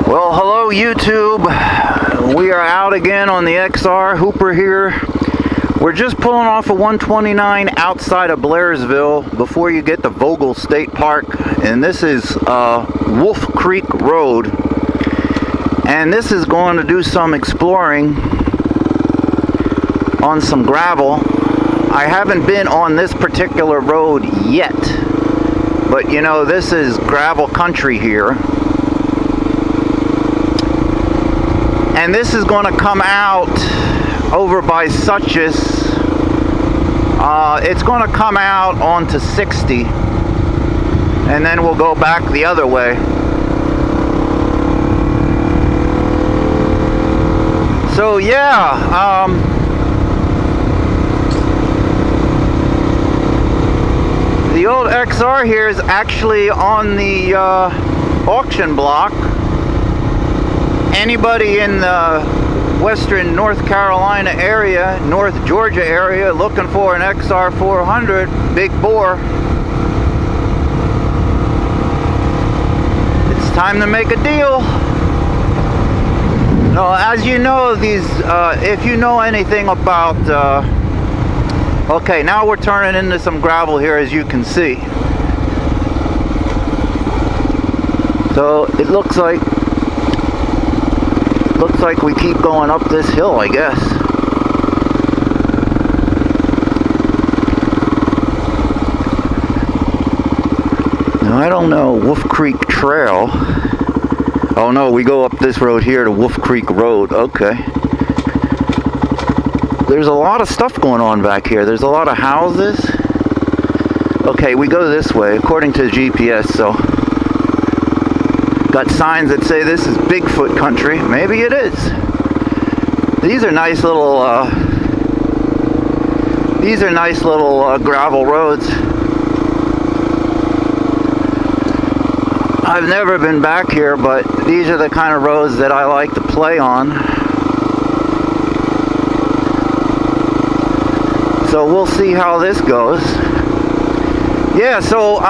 Well, hello YouTube. We are out again on the XR Hooper here. We're just pulling off of 129 outside of Blairsville before you get to Vogel State Park, and this is Wolf Creek Road, and this is going to do some exploring on some gravel. I haven't been on this particular road yet, but you know, this is gravel country here. And this is going to come out over by Suches. It's going to come out onto 60. And then we'll go back the other way. So yeah, the old XR here is actually on the auction block. Anybody in the western North Carolina area, North Georgia area, looking for an XR 400 big bore, it's time to make a deal. No, as you know, these if you know anything about okay, now we're turning into some gravel here, as you can see. So it looks like we keep going up this hill, I guess. Now, I don't know, Wolf Creek Trail. Oh no, we go up this road here to Wolf Creek Road. Okay. There's a lot of stuff going on back here. There's a lot of houses. Okay, we go this way according to the GPS, so got signs that say this is Bigfoot country. Maybe it is. These are nice little gravel roads. I've never been back here, but these are the kind of roads that I like to play on. So we'll see how this goes. Yeah, so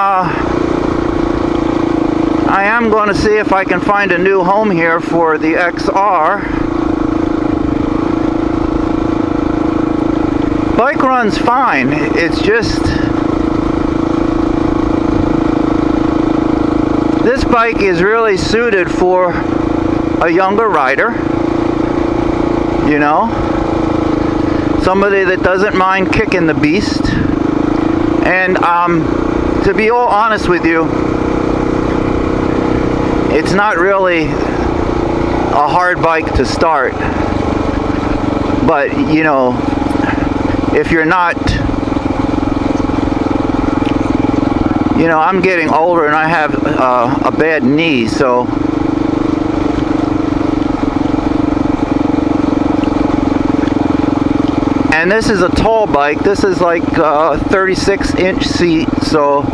I am going to see if I can find a new home here for the XR. Bike runs fine. It's just this bike is really suited for a younger rider, you know, somebody that doesn't mind kicking the beast. And to be all honest with you, it's not really a hard bike to start, but you know, if you're not, you know, I'm getting older and I have a bad knee, so and this is a tall bike. This is like 36-inch seat, so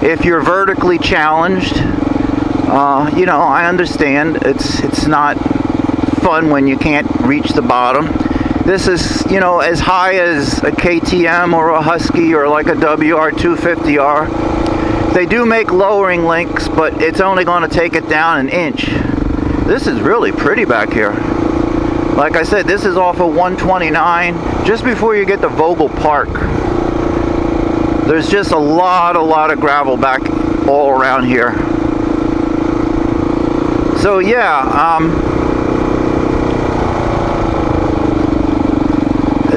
if you're vertically challenged, you know, I understand it's not fun when you can't reach the bottom. This is, you know, as high as a KTM or a Husky or like a WR250R. They do make lowering links, but it's only going to take it down an inch. This is really pretty back here. Like I said, this is off of 129, just before you get to Vogel Park. There's just a lot of gravel back all around here. So yeah,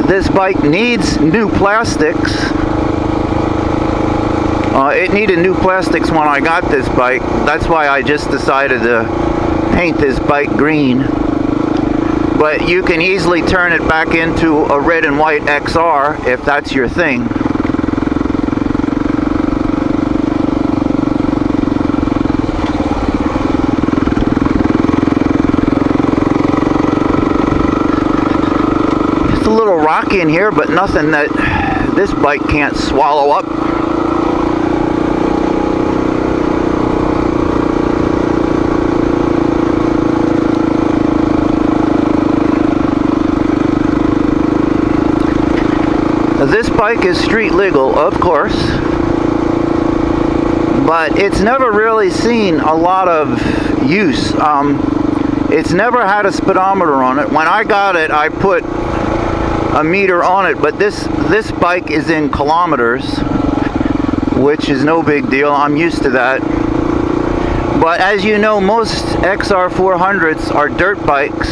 this bike needs new plastics. It needed new plastics when I got this bike. That's why I just decided to paint this bike green. But you can easily turn it back into a red and white XR if that's your thing. It's a little rocky in here, but nothing that this bike can't swallow up. This bike is street legal, of course, but it's never really seen a lot of use. It's never had a speedometer on it. When I got it, I put a meter on it, but this bike is in kilometers, which is no big deal. I'm used to that. But as you know, most XR400s are dirt bikes,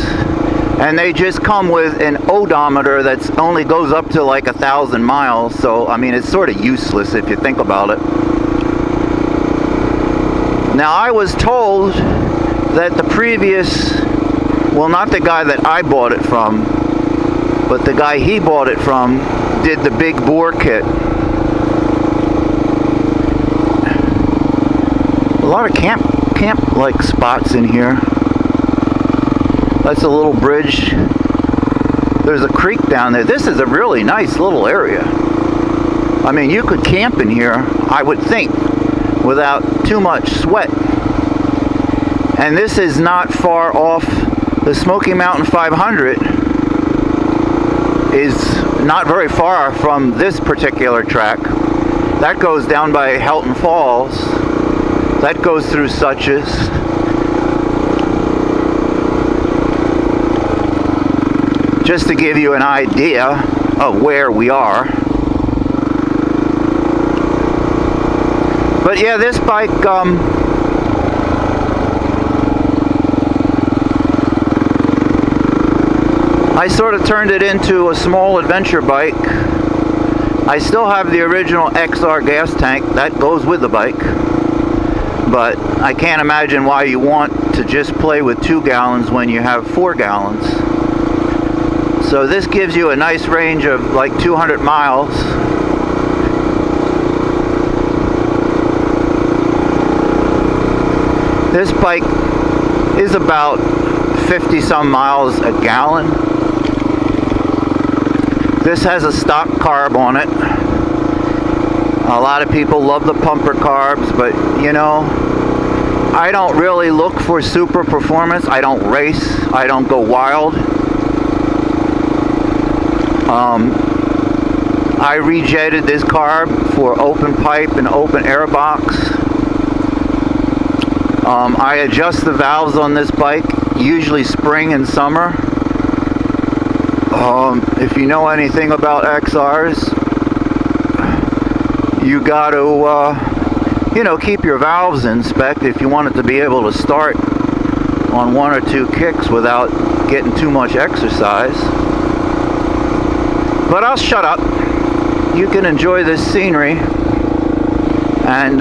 and they just come with an odometer that only goes up to like 1,000 miles. So I mean, it's sort of useless if you think about it. Now, I was told that the previous, well, not the guy that I bought it from, but the guy he bought it from did the big bore kit. A lot of camp like spots in here. That's a little bridge. There's a creek down there. This is a really nice little area. I mean, you could camp in here, I would think, without too much sweat. And this is not far off. The Smoky Mountain 500 is not very far from this particular track. That goes down by Helton Falls. That goes through Suches. Just to give you an idea of where we are. But yeah, this bike, I sort of turned it into a small adventure bike. I still have the original XR gas tank that goes with the bike, but I can't imagine why you want to just play with 2 gallons when you have 4 gallons. So this gives you a nice range of like 200 miles. This bike is about 50 some miles a gallon. This has a stock carb on it. A lot of people love the pumper carbs, but you know, I don't really look for super performance. I don't race. I don't go wild. I rejetted this carb for open pipe and open air box. I adjust the valves on this bike, usually spring and summer. If you know anything about XRs, you got to, you know, keep your valves in spec if you want it to be able to start on 1 or 2 kicks without getting too much exercise. But I'll shut up. You can enjoy this scenery. And,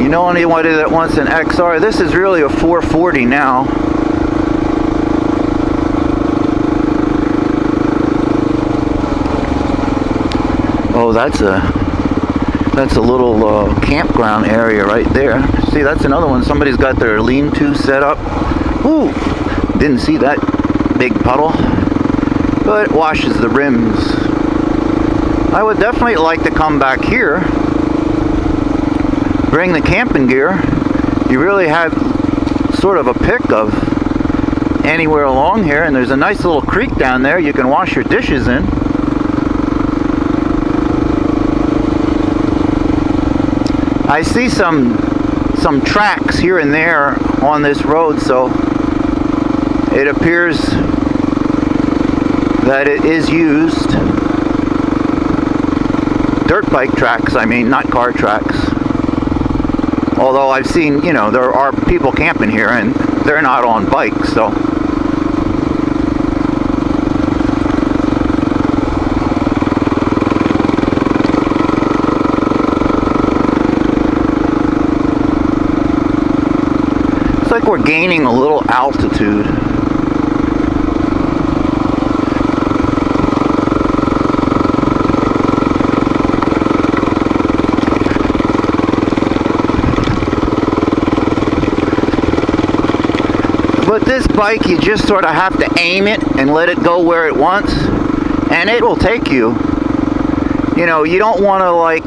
you know anybody that wants an XR? This is really a 440 now. Oh, that's a little campground area right there. See, that's another one. Somebody's got their lean-to set up. Ooh, didn't see that big puddle, but it washes the rims. I would definitely like to come back here, bring the camping gear. You really have sort of a pick of anywhere along here, and there's a nice little creek down there you can wash your dishes in. I see some tracks here and there on this road, so it appears that it is used. Dirt bike tracks, I mean, not car tracks. Although I've seen, you know, there are people camping here and they're not on bikes, so. It's like we're gaining a little altitude. But this bike, you just sort of have to aim it and let it go where it wants, and it will take you. You know, you don't want to like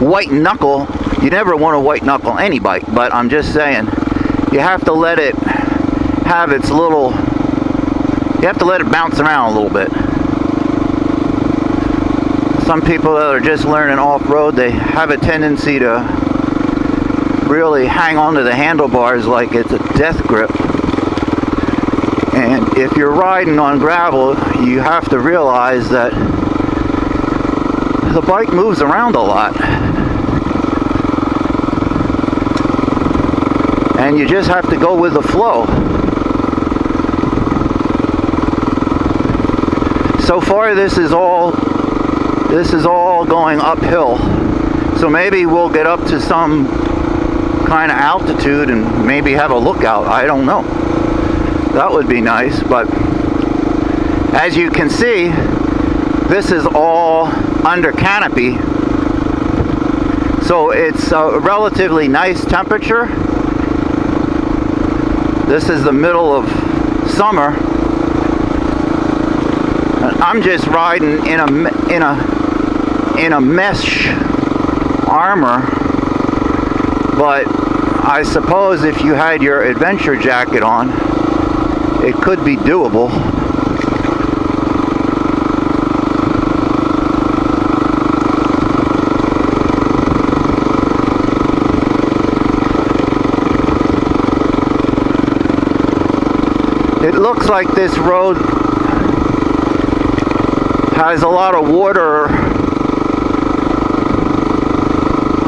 white knuckle. You never want to white knuckle any bike, but I'm just saying, you have to let it have its little, you have to let it bounce around a little bit. Some people that are just learning off-road, they have a tendency to really hang onto the handlebars like it's a death grip. And if you're riding on gravel, you have to realize that the bike moves around a lot. And you just have to go with the flow. So far this is all going uphill. So maybe we'll get up to some kind of altitude and maybe have a lookout. I don't know. That would be nice, but as you can see, this is all under canopy. So it's a relatively nice temperature. This is the middle of summer. I'm just riding in a mesh armor, but I suppose if you had your adventure jacket on, it could be doable. It looks like this road has a lot of water,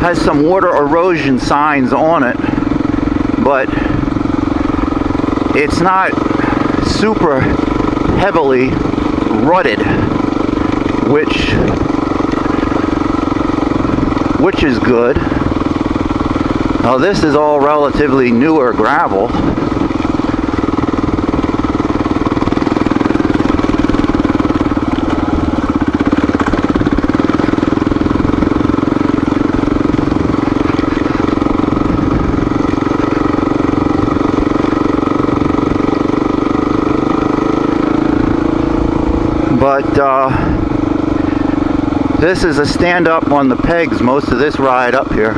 has some water erosion signs on it, but it's not super heavily rutted, which is good. Now this is all relatively newer gravel. But this is a stand up on the pegs most of this ride up here.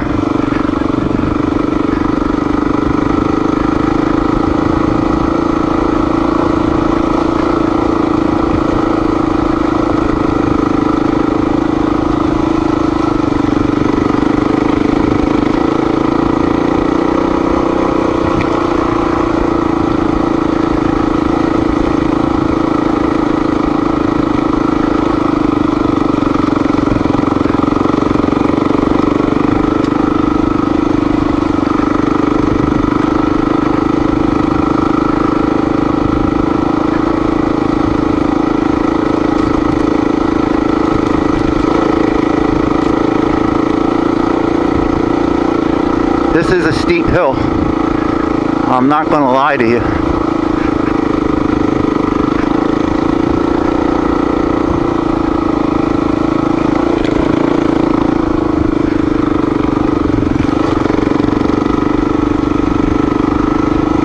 This is a steep hill. I'm not going to lie to you.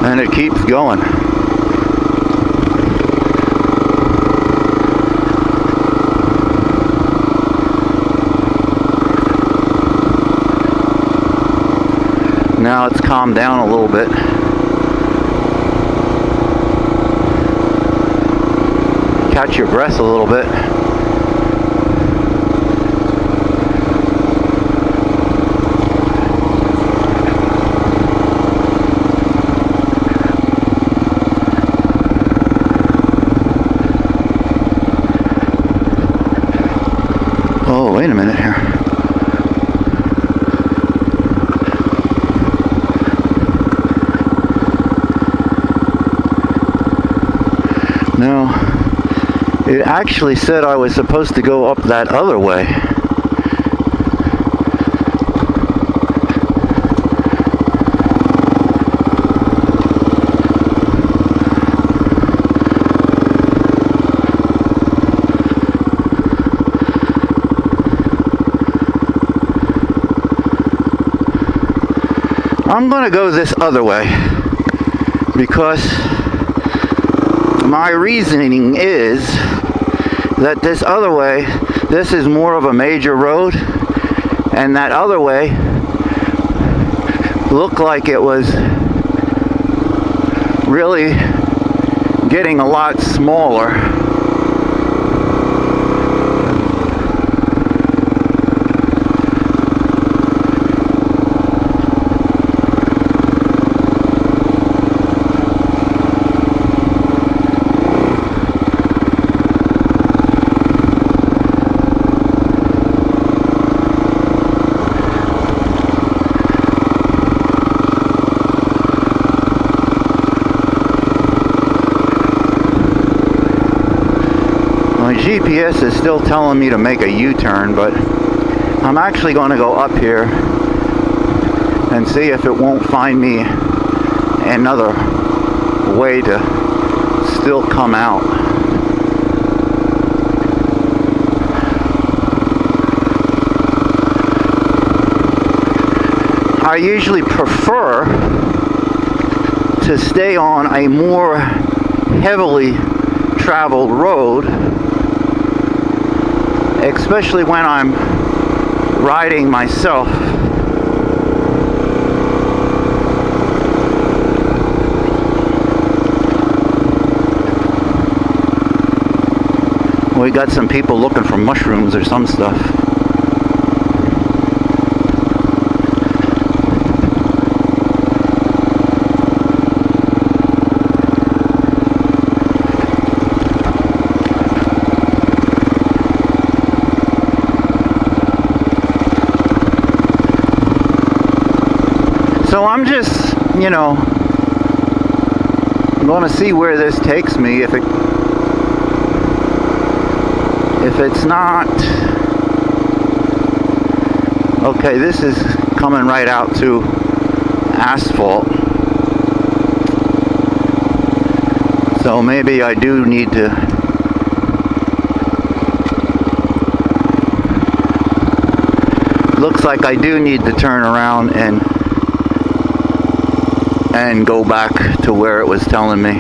And it keeps going. Now it's calmed down a little bit. Catch your breath a little bit. Oh, wait a minute here. No, it actually said I was supposed to go up that other way. I'm going to go this other way because my reasoning is that this other way, this is more of a major road, and that other way looked like it was really getting a lot smaller. GPS is still telling me to make a U-turn, but I'm actually going to go up here and see if it won't find me another way to still come out. I usually prefer to stay on a more heavily traveled road, especially when I'm riding myself. We got some people looking for mushrooms or some stuff. So I'm just, going to see where this takes me. If it's not, okay, this is coming right out to asphalt. So maybe I do need to looks like I do need to turn around and go back to where it was telling me.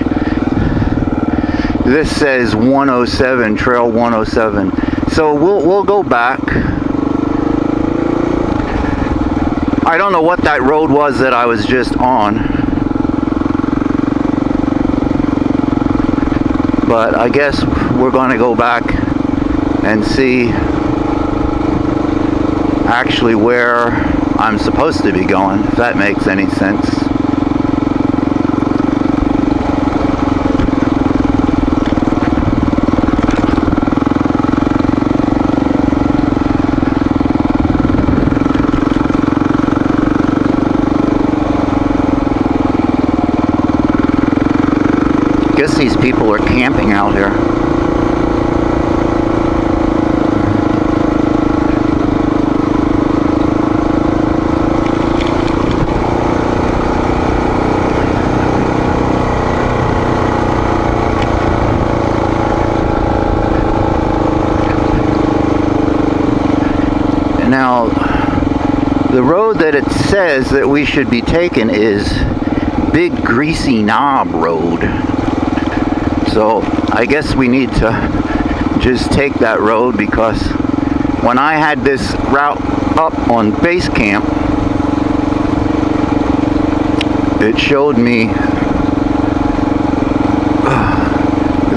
This says 107, Trail 107. So we'll go back. I don't know what that road was that I was just on, but I guess we're going to go back and see actually where I'm supposed to be going, if that makes any sense. I guess these people are camping out here. Now, the road that it says that we should be taking is Big Greasy Knob Road. So I guess we need to just take that road, because when I had this route up on base camp, it showed me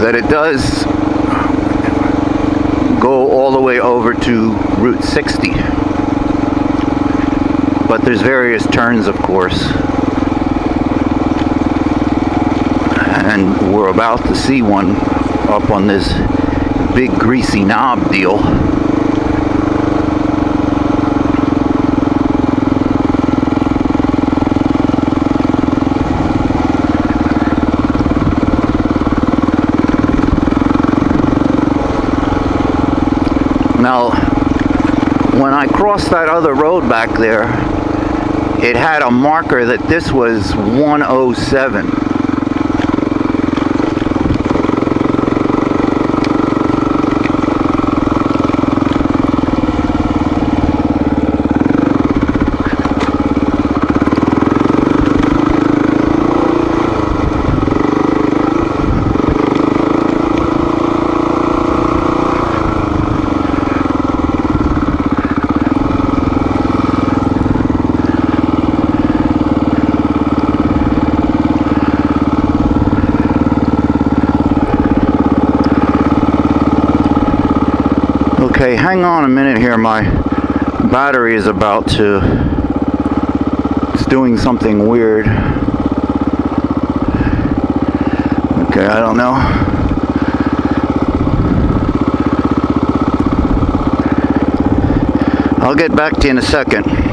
that it does go all the way over to Route 60. But there's various turns, of course. And we're about to see one up on this Big Greasy Knob deal. Now, when I crossed that other road back there, it had a marker that this was 107. Okay, hang on a minute here. My battery is about to, it's doing something weird. Okay, I don't know. I'll get back to you in a second.